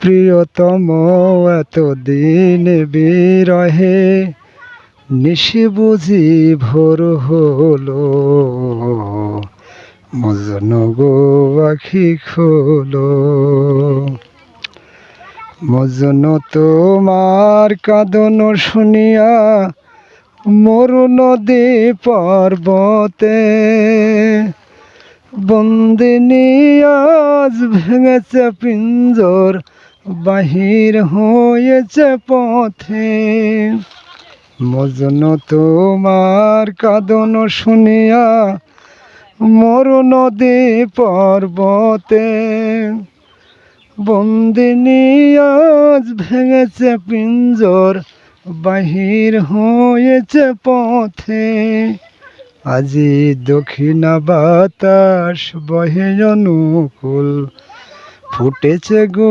প্রিয়তম এতদিন বিরহে নিশি বুঝি ভোর হলো, মজনু গো আখি খোলো। মজনু তোমার কাঁদন শুনিয়া মরু নদী পর্বতে, বন্দিনী আজ ভেঙেছে পিঞ্জর, বাহির হয়েছে পথে। মজনু তোমার কাঁদন শুনিয়া মরু নদী পর্বতে, বন্দিনী আজ ভেঙেছে পিঞ্জর, বাহির হয়েছে পথে। আজি দক্ষিণা বাতাস বহে অনুকূল, ফুটেছে গো